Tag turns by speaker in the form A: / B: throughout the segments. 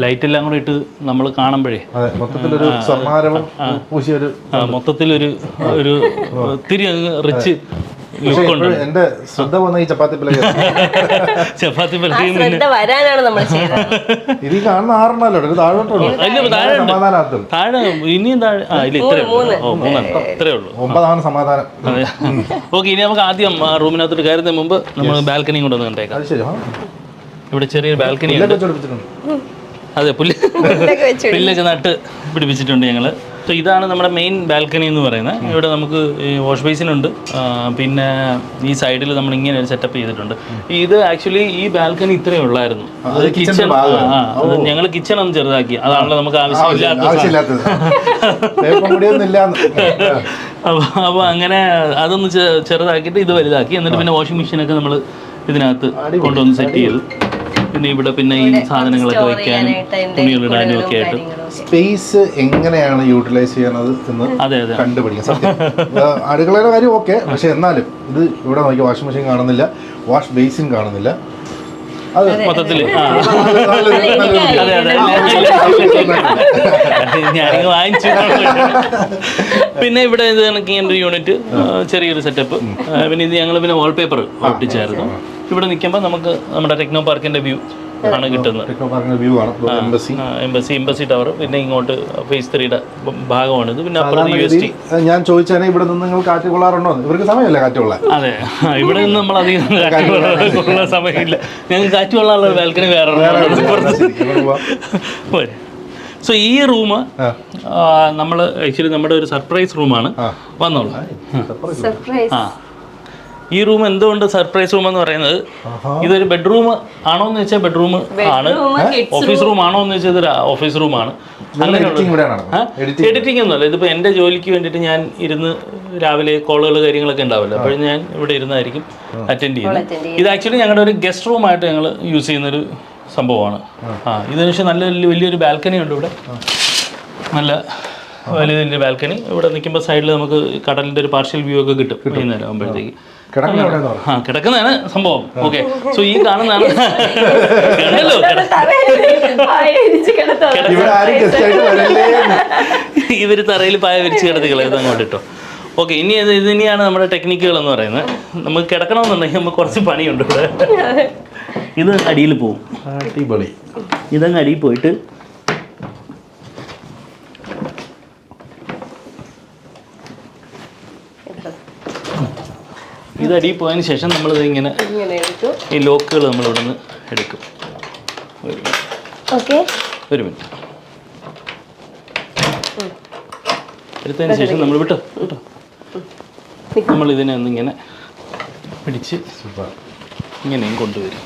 A: Light എല്ലാം കൂടെ ഇട്ട് നമ്മൾ കാണുമ്പോഴേ
B: മൊത്തത്തിലൊരു സമാരവും പൂശിയൊരു
A: മൊത്തത്തിലൊരു ഒത്തിരി റിച്ച് ലുക്ക് ഉണ്ട്.
B: എന്റെ ശ്രദ്ധ വന്ന ഈ ചപ്പാത്തി പലക
A: ചപ്പാത്തി പലകയും
C: വരാനാണ് നമ്മൾ ചെയ്തത്.
B: ഇത് കാണുന്ന ആറെണ്ണല്ലോ സമാധാനം
A: താഴെ ഇനിയും താഴെ ഇത്രേ ഉള്ളൂ
B: 9 സമാധാനം.
A: ഓക്കെ, ഇനി നമുക്ക് ആദ്യം റൂമിനകത്തോട്ട് കയറുന്നതിന് മുമ്പ് നമ്മൾ ബാൽക്കണി കൊണ്ടുവന്ന് കണ്ടേക്കാം.
B: അത് ശരി.
A: ഇവിടെ ചെറിയൊരു ബാൽക്കണി ഉണ്ട്. അതെ, പുല്ലൊക്കെ നട്ട് പിടിപ്പിച്ചിട്ടുണ്ട് ഞങ്ങൾ. സോ ഇതാണ് നമ്മുടെ മെയിൻ ബാൽക്കണി എന്ന് പറയുന്നത്. ഇവിടെ നമുക്ക് ഈ വാഷ് ബേസിനുണ്ട്, പിന്നെ ഈ സൈഡിൽ നമ്മൾ ഇങ്ങനെ ഒരു സെറ്റപ്പ് ചെയ്തിട്ടുണ്ട്. ഇത് ആക്ച്വലി ഈ ബാൽക്കണി ഇത്രയേ ഉള്ളായിരുന്നു. അത് കിച്ചൺ. ഞങ്ങൾ കിച്ചൺ ഒന്ന് ചെറുതാക്കി, അതാണല്ലോ നമുക്ക് ആവശ്യമില്ലാത്തത്. അപ്പോൾ അങ്ങനെ അതൊന്ന് ചെറുതാക്കിയിട്ട് ഇത് വലുതാക്കി. എന്നിട്ട് പിന്നെ വാഷിംഗ് മെഷീനൊക്കെ നമ്മൾ ഇതിനകത്ത് കൊണ്ടുവന്ന് സെറ്റ് ചെയ്തു. പിന്നെ ഇവിടെ പിന്നെ ഈ സാധനങ്ങളൊക്കെ വെക്കാനും തുണികളിടാനും ഒക്കെ ആയിട്ട്
B: സ്പേസ് എങ്ങനെയാണ് യൂട്ടിലൈസ് ചെയ്യണത് എന്ന് കണ്ടുപിടിക്കാം. സത്യം അടുക്കളയുടെ കാര്യം ഓക്കെ, പക്ഷെ എന്നാലും ഇത് ഇവിടെ നോക്കി വാഷിംഗ് മെഷീൻ കാണുന്നില്ല, വാഷ് ബേസിൻ കാണുന്നില്ല. അത്
A: മൊത്തത്തിൽ ഞാനിങ്ങ് വാങ്ങിച്ചു. പിന്നെ ഇവിടെ ഇത് കണക്ക് ഒരു യൂണിറ്റ്, ചെറിയൊരു സെറ്റപ്പ്. പിന്നെ ഇത് ഞങ്ങൾ പിന്നെ വാൾപേപ്പർ ഒട്ടിച്ചായിരുന്നു. ഇവിടെ നിൽക്കുമ്പോൾ നമുക്ക് നമ്മുടെ ടെക്നോ പാർക്കിന്റെ വ്യൂ ആണ് കിട്ടുന്നത്. എംബസി ടവർ, പിന്നെ ഇങ്ങോട്ട് ഫേസ് 3യുടെ ഭാഗമാണിത്. പിന്നെ അപ്പുറത്ത് UST.
B: ഞാൻ ചോദിച്ചാൽ ഇവിടെ നിന്ന് നിങ്ങൾ കാറ്റ് കൊള്ളാറുണ്ടോ? ഇവർക്ക് സമയമല്ല കാറ്റ് കൊള്ളാൻ.
A: അതെ, ഇവിടെ നിന്ന് നമ്മൾ അധികം കൊള്ളാൻ സമയമില്ല. ഞങ്ങൾക്ക് കാറ്റ് കൊള്ളാനുള്ള ബാൽക്കണി വേറെ. സോ ഈ റൂം നമ്മൾ ആക്ച്വലി നമ്മുടെ ഒരു സർപ്രൈസ് റൂമാണ്. വന്നോളൂ. ഈ റൂം എന്തുകൊണ്ട് സർപ്രൈസ് റൂം എന്ന് പറയുന്നത്, ഇതൊരു ബെഡ്റൂം ആണോ എന്ന് വെച്ചാൽ ബെഡ്റൂം ആണ്, ഓഫീസ് റൂം ആണോ എന്ന് വെച്ചാൽ ഇതൊരു ഓഫീസ് റൂമാണ്. എഡിറ്റിംഗ് ഒന്നുമല്ല. ഇതിപ്പോൾ എൻ്റെ ജോലിക്ക് വേണ്ടിയിട്ട് ഞാൻ ഇരുന്ന് രാവിലെ കോളുകൾ കാര്യങ്ങളൊക്കെ ഉണ്ടാവില്ല, അപ്പോഴും ഞാൻ ഇവിടെ ഇരുന്നായിരിക്കും അറ്റൻഡ് ചെയ്യുന്നത്. ഇത് ആക്ച്വലി ഞങ്ങളുടെ ഒരു ഗസ്റ്റ് റൂമായിട്ട് ഞങ്ങൾ യൂസ് ചെയ്യുന്നൊരു സംഭവമാണ്. ഇതിന് ശേഷം നല്ല വലിയൊരു ബാൽക്കണി ഉണ്ട് ഇവിടെ, നല്ല വലിയ ബാൽക്കണി. ഇവിടെ നിൽക്കുമ്പോൾ സൈഡിൽ നമുക്ക് കടലിൻ്റെ ഒരു പാർഷ്യൽ വ്യൂ ഒക്കെ കിട്ടും വൈകുന്നേരം ആകുമ്പോഴത്തേക്ക്. കിടക്കുന്നതാണ് സംഭവം. ഓക്കെ, സോ ഈ കാണുന്നതാണ് ഇവര് തറയിൽ പായ വിരിച്ച് കിടത്തികളത് അങ്ങോട്ട് ഇട്ടോ. ഓക്കെ, ഇനി ഇതിനെയാണ് നമ്മുടെ ടെക്നിക്കുകൾ എന്ന് പറയുന്നത്. നമുക്ക് കിടക്കണമെന്നുണ്ടെങ്കിൽ നമുക്ക് കുറച്ച് പണിയുണ്ട് ഇവിടെ. ഇത് അടിയിൽ പോവും.
B: അടിപൊളി.
A: ഇതങ്ങ് അടിയിൽ പോയിട്ട് ഇത് അടിയിൽ പോയതിന് ശേഷം നമ്മളിത് ഇങ്ങനെ ഈ ലോക്കുകൾ നമ്മൾ ഇവിടെ നിന്ന് എടുക്കും. ഒരു മിനിറ്റ് എടുത്തതിന് ശേഷം നമ്മൾ വിട്ടോ നമ്മൾ ഇതിനെ ഒന്നിങ്ങനെ പിടിച്ച് ഇങ്ങനെയും കൊണ്ടുവരും.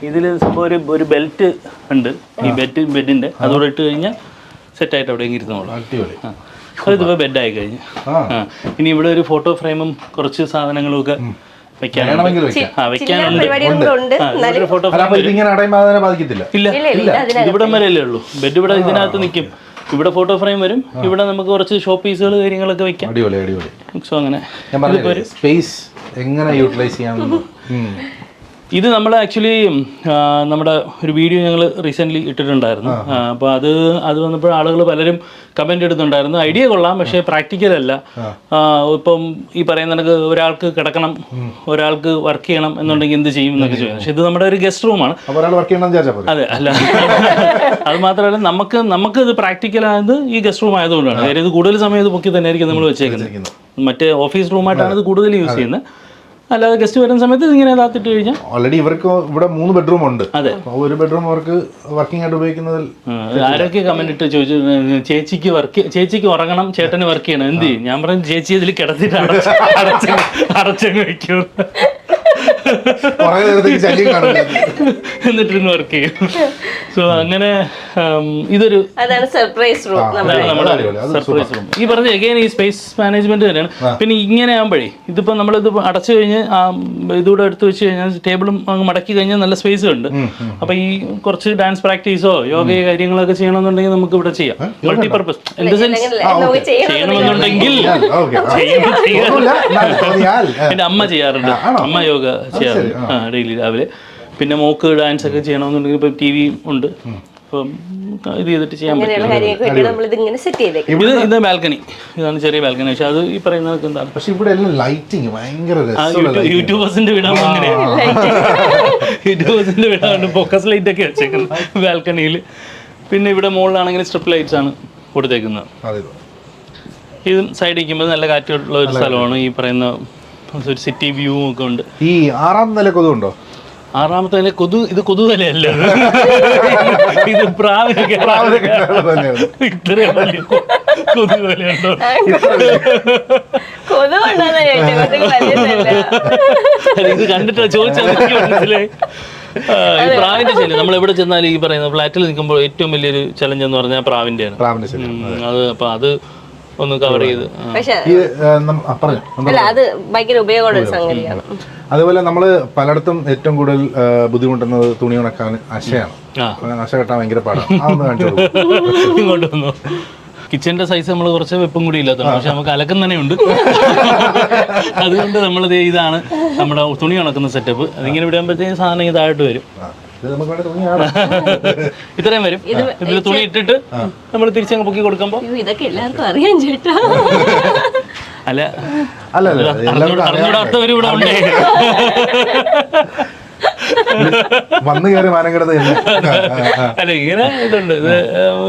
A: ഇതിൽ സംഭവം ഒരു ബെൽറ്റ് ഉണ്ട് ഈ ബെഡിന്റെ, അതോടെ ഇട്ട് കഴിഞ്ഞാൽ സെറ്റായിട്ട് അവിടെ ഇരുന്നോളൂ. ഇതിപ്പോൾ ബെഡായി കഴിഞ്ഞു. ഇനി ഇവിടെ ഒരു ഫോട്ടോ ഫ്രെയിമും കുറച്ച് സാധനങ്ങളും ഒക്കെ വെക്കാനുണ്ട്. ഫോട്ടോ ഇല്ല, ഇവിടം വരെയല്ലേ ഉള്ളൂ. ബെഡ് ഇവിടെ ഇതിനകത്ത് നിൽക്കും. ഇവിടെ ഫോട്ടോ ഫ്രെയിം വരും. ഇവിടെ നമുക്ക് കുറച്ച് ഷോ പീസുകൾ കാര്യങ്ങളൊക്കെ വെക്കാം. സോ അങ്ങനെ
B: സ്പേസ് എങ്ങനെ യൂട്ടിലൈസ് ചെയ്യാൻ.
A: ഇത് നമ്മൾ ആക്ച്വലി നമ്മുടെ ഒരു വീഡിയോ ഞങ്ങൾ റീസെൻ്റ്ലി ഇട്ടിട്ടുണ്ടായിരുന്നു. അപ്പോൾ അത് വന്നപ്പോൾ ആളുകൾ പലരും കമൻ്റ് എടുത്തിട്ടുണ്ടായിരുന്നു. ഐഡിയ കൊള്ളാം, പക്ഷേ പ്രാക്ടിക്കൽ അല്ല. ഇപ്പം ഈ പറയുന്ന കണക്ക് ഒരാൾക്ക് കിടക്കണം, ഒരാൾക്ക് വർക്ക് ചെയ്യണം എന്നുണ്ടെങ്കിൽ എന്ത് ചെയ്യും എന്നൊക്കെ ചോദിക്കും. പക്ഷേ ഇത് നമ്മുടെ ഒരു ഗസ്റ്റ് റൂമാണ്. അതെ, അല്ല അത് മാത്രമല്ല നമുക്ക് ഇത് പ്രാക്ടിക്കലായത് ഈ ഗസ്റ്റ് റൂം ആയതുകൊണ്ടാണ്. കാര്യം ഇത് കൂടുതൽ സമയം ഇത് പൊക്കി തന്നെയായിരിക്കും നമ്മൾ വെച്ചേക്കുന്നത്. മറ്റേ ഓഫീസ് റൂമായിട്ടാണ് ഇത് കൂടുതൽ യൂസ് ചെയ്യുന്നത്. അല്ലാതെ ഗസ്റ്റ് വരുന്ന സമയത്ത് ഇങ്ങനെ ഇതാത്തിട്ട് കഴിഞ്ഞാൽ
B: ഓൾറെഡി ഇവർക്ക് ഇവിടെ 3 ബെഡ്റൂം ഉണ്ട്.
A: അതെ,
B: ഒരു ബെഡ്റൂം അവർക്ക് വർക്കിംഗ് ആയിട്ട് ഉപയോഗിക്കുന്നതിൽ
A: ആരൊക്കെ കമന്റ് ഇട്ട് ചോദിച്ചു, ചേച്ചിക്ക് ഉറങ്ങണം, ചേട്ടന് വർക്ക് ചെയ്യണം, എന്ത് ചെയ്യും? ഞാൻ പറഞ്ഞു, ചേച്ചി ഇതിൽ കിടത്തിട്ട് അടച്ചങ്ങ് വയ്ക്കൂ, എന്നിട്ടിരുന്ന് വർക്ക് ചെയ്യും. സോ അങ്ങനെ ഇതൊരു സർപ്രൈസ് റൂം. ഈ പറഞ്ഞ അഗൈൻ ഈ സ്പേസ് മാനേജ്മെന്റ് തന്നെയാണ്. പിന്നെ ഇങ്ങനെ ആകുമ്പോഴേ ഇതിപ്പോൾ നമ്മളിത് അടച്ചു കഴിഞ്ഞ് ഇതുകൂടെ എടുത്ത് വെച്ച് കഴിഞ്ഞാൽ ടേബിളും അങ്ങ് മടക്കി കഴിഞ്ഞാൽ നല്ല സ്പേസ് ഉണ്ട്. അപ്പൊ ഈ കുറച്ച് ഡാൻസ് പ്രാക്ടീസോ യോഗയോ കാര്യങ്ങളൊക്കെ ചെയ്യണമെന്നുണ്ടെങ്കിൽ നമുക്ക് ഇവിടെ ചെയ്യാം. മൾട്ടിപർപ്പസ് ഇൻ ദ സെൻസ് ചെയ്യണമെന്നുണ്ടെങ്കിൽ എന്റെ അമ്മ ചെയ്യാറുണ്ട്. അമ്മ യോഗ ചെയ്യാറുണ്ട് ഡെയിലി രാവിലെ. പിന്നെ മോക്ക് ഡാൻസ് ഒക്കെ ചെയ്യണമെന്നുണ്ടെങ്കിൽ ഇപ്പം TV ഉണ്ട്, അപ്പം ഇത് ചെയ്തിട്ട് ചെയ്യാൻ പറ്റും. ഇത് ബാൽക്കണി, ഇതാണ് ചെറിയ ബാൽക്കണി. പക്ഷെ അത് ഈ പറയുന്നത് എന്താണ്,
B: പക്ഷെ ഇവിടെ എല്ലാം ലൈറ്റിങ് ഭയങ്കര
A: യൂട്യൂബേഴ്സിന്റെ വീടാണ് അങ്ങനെയാണ്. യൂട്യൂബേഴ്സിന്റെ വീടാണ് ഫോക്കസ് ലൈറ്റ് ഒക്കെ വെച്ചേക്കുന്നത് ബാൽക്കണിയിൽ. പിന്നെ ഇവിടെ മുകളിലാണെങ്കിൽ സ്ട്രിപ്പ് ലൈറ്റ്സ് ആണ് കൊടുത്തേക്കുന്നത്. ഇത് സൈഡ് ഇരിക്കുമ്പോൾ നല്ല കാറ്റുള്ള ഒരു സ്ഥലമാണ്. ഈ പറയുന്ന ഒരു സിറ്റി വ്യൂ ഒക്കെ ഉണ്ട്.
B: ഈ 6ാം നില കൊതുകുണ്ടോ?
A: 6ാമത്തെ നില ഇത് കൊതുവലയല്ല, ഇത് പ്രാവിനൊക്കെ ഇത്രയും വലിയ കൊതുവലയുണ്ടോ? ഇത് കണ്ടിട്ട് ചോദിച്ചാൽ മനസ്സിലായി. ഈ പ്രാവിന്റെ ശല്യം നമ്മൾ എവിടെ ചെന്നാലും ഈ പറയുന്ന ഫ്ലാറ്റിൽ നിൽക്കുമ്പോൾ ഏറ്റവും വലിയൊരു ചലഞ്ച് എന്ന് പറഞ്ഞാൽ പ്രാവിന്റെയാണ്. അത് അപ്പൊ അത് ഒന്ന് കവർ ചെയ്ത്
C: അത് ഭയങ്കര ഉപയോഗമുള്ള ഒരു സംഗതിയാണ്.
B: അതുപോലെ നമ്മൾ പലയിടത്തും ഏറ്റവും കൂടുതൽ ബുദ്ധിമുട്ടുന്നത് തുണി ഉണക്കാൻ അശയാണ്. അശ കെട്ടാൻ ഭയങ്കര പാടാണ്. അതൊന്ന് കാണിച്ചു
A: ഇങ്ങോട്ട് വന്നു. കിച്ചന്റെ സൈസ് നമ്മൾ കുറച്ച് വെപ്പും കൂടി ഇല്ലാത്തതാണ്, പക്ഷെ നമുക്ക് അലക്കം തന്നെ ഉണ്ട്. അതുകൊണ്ട് നമ്മളിത് ഇതാണ് നമ്മുടെ തുണി ഉണക്കുന്ന സെറ്റപ്പ്. അതിങ്ങനെ വിടുമ്പോഴത്തേക്കും സാധനം ഇതായിട്ട് വരും. ഇത്രയും വരും. ഇതിൽ തുണി ഇട്ടിട്ട് നമ്മൾ തിരിച്ചങ്ങ് പൊക്കി കൊടുക്കുമ്പോ
C: ഇതൊക്കെ എല്ലാവർക്കും അറിയാൻ ചേട്ടാ.
A: അല്ല
B: അറിഞ്ഞൂടാത്തവരും
A: ഇവിടെ ഉണ്ട്.
B: വന്നു കയറി മാനം കിടന്ന്
A: അല്ല ഇങ്ങനെ ഇതുണ്ട്. ഇത്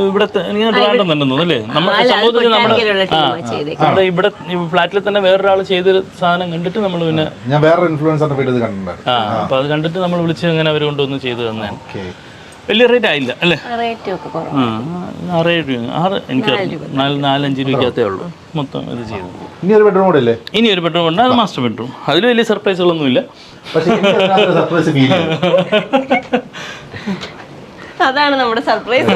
A: ഇവിടെ ഇങ്ങനെ ട്രാൻഡുണ്ടെന്ന് അല്ലേ നമ്മുടെ സംഭവത്തിൽ നമ്മുടെ ഇവിടെ ഫ്ലാറ്റിൽ തന്നെ വേറൊരാൾ ചെയ്തൊരു സാധനം കണ്ടിട്ട് നമ്മൾ പിന്നെ
B: ഞാൻ വേറെ ഇൻഫ്ലുവൻസറിന്റെ വീട്ടിൽ കണ്ടിട്ടുണ്ട്.
A: അപ്പൊ അത് കണ്ടിട്ട് നമ്മൾ വിളിച്ച് അങ്ങനെ അവർ കൊണ്ടുവന്ന് ചെയ്ത് തന്നെയാണ്. വലിയ റേറ്റ് ആയില്ല അല്ലേ? 6 എനിക്ക് 4-5 രൂപയ്ക്കകത്തേ ഉള്ളൂ മൊത്തം ഇത് ചെയ്തു.
B: ഇനി ഒരു ബെഡ്റൂം കൂടെ ഇല്ലേ?
A: ഇനി ഒരു ബെഡ്റൂം ഉണ്ട്, അത് മാസ്റ്റർ ബെഡ്റൂം. അതിൽ വലിയ സർപ്രൈസുകളൊന്നുമില്ല.
C: അതാണ് നമ്മുടെ സർപ്രൈസ്.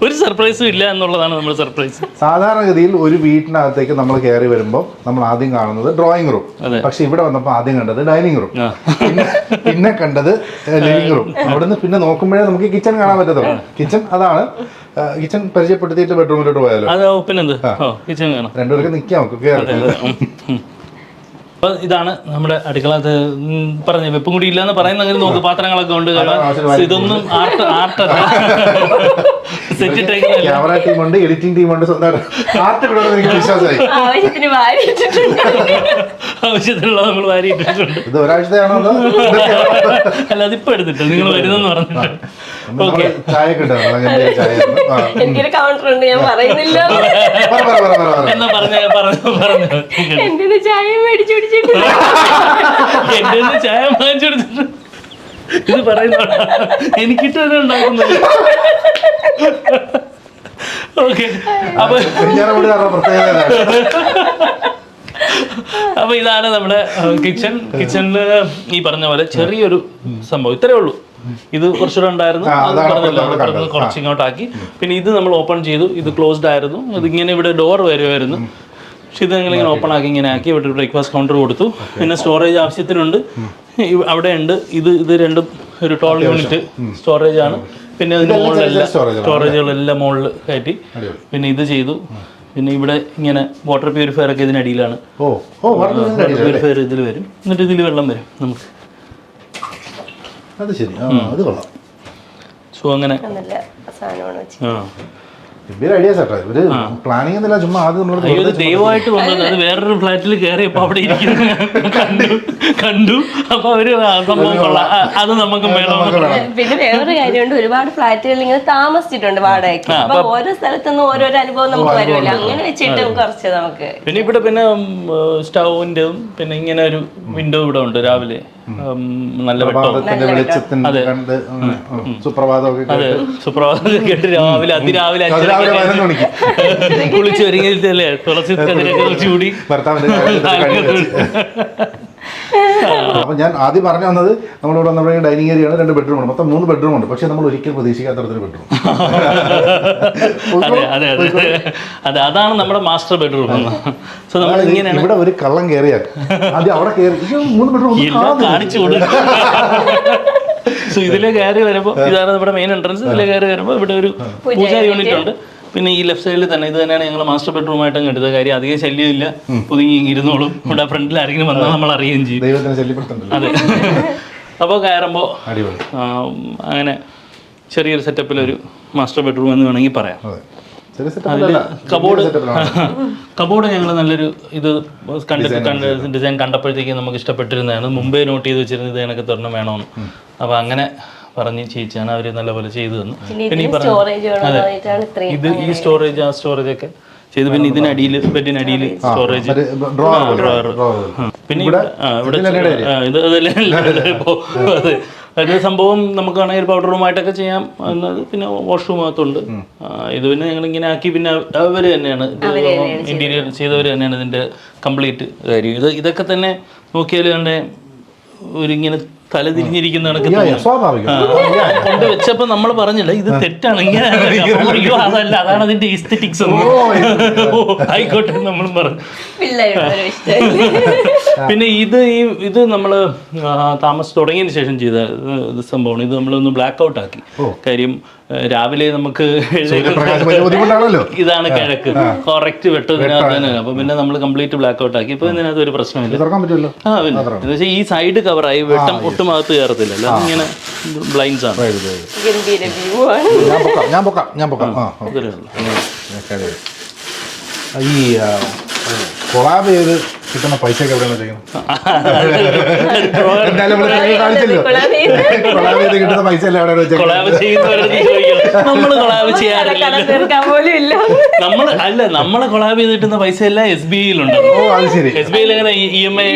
A: ഒരു സർപ്രൈസും ഇല്ല എന്നുള്ളതാണ് നമ്മുടെ സർപ്രൈസ്.
B: സാധാരണഗതിയിൽ ഒരു വീട്ടിനകത്തേക്ക് നമ്മൾ കയറി വരുമ്പോൾ നമ്മൾ ആദ്യം കാണുന്നത് ഡ്രോയിങ് റൂം. പക്ഷെ ഇവിടെ വന്നപ്പോൾ ആദ്യം കണ്ടത് ഡൈനിങ് റൂം, പിന്നെ കണ്ടത് ലിവിംഗ് റൂം. അവിടുന്ന് പിന്നെ നോക്കുമ്പോഴേ നമുക്ക് കിച്ചൺ കാണാൻ പറ്റത്തുള്ളൂ. കിച്ചൺ അതാണ്. കിച്ചൺ പരിചയപ്പെടുത്തിയിട്ട് ബെഡ്റൂമിലോട്ട് പോയാലോ?
A: പിന്നെന്ത് കിച്ചൺ കാണാം.
B: രണ്ടുപേർക്ക് നിൽക്കാം നമുക്ക്.
A: അപ്പൊ ഇതാണ് നമ്മുടെ അടുക്കള. പറഞ്ഞ വെപ്പും കൂടി ഇല്ലാന്ന് പറയുന്നെങ്കിൽ നോക്ക്, പാത്രങ്ങളൊക്കെ ഉണ്ട്. ഇതൊന്നും ആർട്ടല്ല, സെറ്റ്
B: ക്യാമറ ടീമുണ്ട്, എഡിറ്റിംഗ് ടീമുണ്ട്,
A: ആവശ്യത്തിനുള്ള നമ്മൾ വാരി ഇട്ടിട്ടുണ്ട്.
B: ഇത് ഒരാഴ്ചയാണോ?
A: അല്ല അതിപ്പോ എടുത്തിട്ട് നിങ്ങൾ വരുന്നെന്ന് പറഞ്ഞിട്ട്.
C: എനിക്കൊരു കൗണ്ടർ ഉണ്ട്, ഞാൻ പറയുന്നില്ല.
A: എന്നാ പറഞ്ഞു
C: എന്റെ ചായ മേടിച്ചു പിടിച്ചിട്ട്
A: എന്റെ ചായ വാങ്ങിച്ചു കൊടുത്തിട്ട് ഇത് പറയുന്ന എനിക്കിട്ട് തന്നെ ഉണ്ടാക്കുന്നില്ല. ഓക്കെ, അപ്പൊ ഇതാണ് നമ്മുടെ കിച്ചൺ. കിച്ചണില് ഈ പറഞ്ഞ പോലെ ചെറിയൊരു സംഭവം ഇത്രേ ഉള്ളൂ. ഇത് കുറച്ചുകൂടെ ഉണ്ടായിരുന്നു, കുറച്ച് ഇങ്ങോട്ടാക്കി. പിന്നെ ഇത് നമ്മൾ ഓപ്പൺ ചെയ്തു. ഇത് ക്ലോസ്ഡ് ആയിരുന്നു. ഇതിങ്ങനെ ഇവിടെ ഡോർ വരുമായിരുന്നു. പക്ഷെ ഇത് ഞങ്ങളിങ്ങനെ ഓപ്പൺ ആക്കി ഇങ്ങനെ ആക്കി ഇവിടെ ബ്രേക്ക്ഫാസ്റ്റ് കൗണ്ടർ കൊടുത്തു. പിന്നെ സ്റ്റോറേജ് ആവശ്യത്തിനുണ്ട്, അവിടെ ഉണ്ട്. ഇത് രണ്ടും ഒരു 12 യൂണിറ്റ് സ്റ്റോറേജ് ആണ്. പിന്നെ ഇതിന്റെ മുകളിലെല്ലാം സ്റ്റോറേജുകളെല്ലാം മുകളിൽ കയറ്റി. പിന്നെ ഇത് ചെയ്തു. പിന്നെ ഇവിടെ ഇങ്ങനെ വാട്ടർ പ്യൂരിഫയർ ഒക്കെ ഇതിനടിയിലാണ്. വാട്ടർ പ്യൂരിഫയർ ഇതിൽ വരും. എന്നിട്ട് ഇതിൽ വെള്ളം വരും നമുക്ക്. സോ അങ്ങനെ ദൈവമായിട്ട് വന്നത്. അത് വേറൊരു ഫ്ലാറ്റിൽ കയറിയപ്പോ അവിടെ ഇരിക്കുന്നു കണ്ടു. അപ്പൊ അവര് സംഭവം കൊള്ളാം, അത് നമുക്ക് വേണം.
C: പിന്നെ വേറൊരു കാര്യമുണ്ട്, ഒരുപാട് ഫ്ലാറ്റുകളിൽ ഇങ്ങനെ താമസിച്ചിട്ടുണ്ട് വാടകയ്ക്ക്. അപ്പൊ ഓരോ സ്ഥലത്തുനിന്നും ഓരോരോ അനുഭവം നമുക്ക് വരുമല്ലോ. അങ്ങനെ വെച്ചിട്ട് കുറച്ച് നമുക്ക്
A: പിന്നെ ഇവിടെ പിന്നെ സ്റ്റൗവിന്റെ പിന്നെ ഇങ്ങനെ ഒരു വിൻഡോ ഇവിടെ ഉണ്ട്. രാവിലെ നല്ല വെട്ടം. അതെ, സുപ്രഭാതം കേട്ട് രാവിലെ അതിരാവിലെ കുളിച്ച് ഒരുങ്ങിയിട്ടല്ലേ തുളസി കതിരൊക്കെ ചൂടി.
B: അപ്പൊ ഞാൻ ആദ്യം പറഞ്ഞു വന്നത് നമ്മളിവിടെ നമ്മുടെ ഡൈനിങ് ഏരിയയാണ്, 2 ബെഡ്റൂം ഉണ്ട്, മൊത്തം 3 ബെഡ്റൂം ഉണ്ട്. പക്ഷെ നമ്മൾ ഒരിക്കലും പ്രതീക്ഷിക്കാത്തടത്തൊരു ബെഡ്റൂം.
A: അതെ, അതാണ് നമ്മുടെ മാസ്റ്റർ ബെഡ്റൂം. സോ നമ്മൾ ഇങ്ങനെയാണ്.
B: ഇവിടെ ഒരു കള്ളം കയറിയാൽ ആദ്യം അവിടെ കയറി 3 ബെഡ്റൂം
A: കാണിച്ചു കൊടുക്കും. സോ ഇതിലെ കയറി വരുമ്പോൾ ഇതാണ് നമ്മുടെ മെയിൻ എൻട്രൻസ്. ഇതിലെ കയറി വരുമ്പോൾ ഇവിടെ ഒരു പൂജ യൂണിറ്റ് ഉണ്ട്. പിന്നെ ഈ ലെഫ്റ്റ് സൈഡിൽ തന്നെ ഇത് തന്നെയാണ് ഞങ്ങൾ മാസ്റ്റർ ബെഡ്റൂമായിട്ട് അങ്ങ് എടുത്തത്. കാര്യം അധികം ശല്യമില്ല, പുതുങ്ങി ഇരുന്നോളും. ഇവിടെ ഫ്രണ്ടിൽ ആരെങ്കിലും വന്നാൽ നമ്മൾ അറിയുകയും ചെയ്യും.
B: ദൈവത്തിന് ശല്യപ്പെടുത്തുന്നുണ്ട്.
A: അതെ. അപ്പോൾ കയറുമ്പോൾ
B: അടിപൊളി.
A: അങ്ങനെ ചെറിയൊരു സെറ്റപ്പിലൊരു മാസ്റ്റർ ബെഡ്റൂം എന്ന് വേണമെങ്കിൽ പറയാം. കബോർഡ് ഞങ്ങൾ നല്ലൊരു ഇത് ഡിസൈൻ കണ്ടപ്പോഴത്തേക്കും നമുക്ക് ഇഷ്ടപ്പെട്ടിരുന്നതാണ്. മുമ്പേ നോട്ട് ചെയ്ത് വെച്ചിരുന്നത് ഇതിനൊക്കെ തുറന്ന് വേണമെന്ന്. അപ്പോൾ അങ്ങനെ പറഞ്ഞ് ചെയ്യിച്ചാണ് അവർ നല്ലപോലെ ചെയ്തു തന്നു. പിന്നെ ഈ ഇത് ഈ സ്റ്റോറേജ് ആ സ്റ്റോറേജ് ഒക്കെ ചെയ്ത്, പിന്നെ ഇതിനടിയിൽ ബെഡിനടിയിൽ സ്റ്റോറേജ് ഡ്രോവർ, പിന്നെ ഇവിടെ അത് സംഭവം നമുക്ക് വേണമെങ്കിൽ പൗഡർ റൂമായിട്ടൊക്കെ ചെയ്യാം എന്നത്. പിന്നെ വാഷ്റൂം അകത്തുണ്ട്. ഇത് പിന്നെ ഞങ്ങൾ ഇങ്ങനെ ആക്കി. പിന്നെ അവർ തന്നെയാണ് ഇന്റീരിയർ ചെയ്തവർ തന്നെയാണ് ഇതിന്റെ കംപ്ലീറ്റ് കാര്യം. ഇതൊക്കെ തന്നെ നോക്കിയാൽ തന്നെ ഒരിങ്ങനെ തല തിരിഞ്ഞിരിക്കുന്ന കൊണ്ട് വെച്ചപ്പോ നമ്മൾ പറഞ്ഞില്ല ഇത് തെറ്റാണ്, ഇങ്ങനെ അതല്ല, അതാണ് അതിന്റെ ഈസ്തെറ്റിക്സ്. ആയിക്കോട്ടെ നമ്മൾ പറഞ്ഞു. പിന്നെ ഇത് നമ്മള് താമസം തുടങ്ങിയതിന് ശേഷം ചെയ്ത സംഭവമാണ്. ഇത് നമ്മളൊന്ന് ബ്ലാക്ക് ഔട്ട് ആക്കി. കാര്യം രാവിലെ നമുക്ക് ഇതാണ് കിഴക്ക്, കറക്റ്റ് വെട്ടതിനകത്ത് തന്നെ. അപ്പൊ പിന്നെ നമ്മൾ കംപ്ലീറ്റ് ബ്ലാക്ക് ഔട്ട് ആക്കി. ഇപ്പൊ ഇതിനകത്ത് ഒരു പ്രശ്നമില്ല. പിന്നെ ഈ സൈഡ് കവറായി, വെട്ടം ഒട്ടും അകത്ത് കയറത്തില്ല. ഇങ്ങനെ ബ്ലൈൻഡ്സ് ആണ്.
B: ഈ കൊളാബ് ചെയ്ത് കിട്ടുന്ന പൈസ ഒക്കെ എവിടെയാണ് കിട്ടുന്ന പൈസ
A: നമ്മളെ കൊളാബ് ചെയ്ത് കിട്ടുന്ന പൈസ എല്ലാം SBI യിലുണ്ട്. SBI യിൽ എങ്ങനെ EMI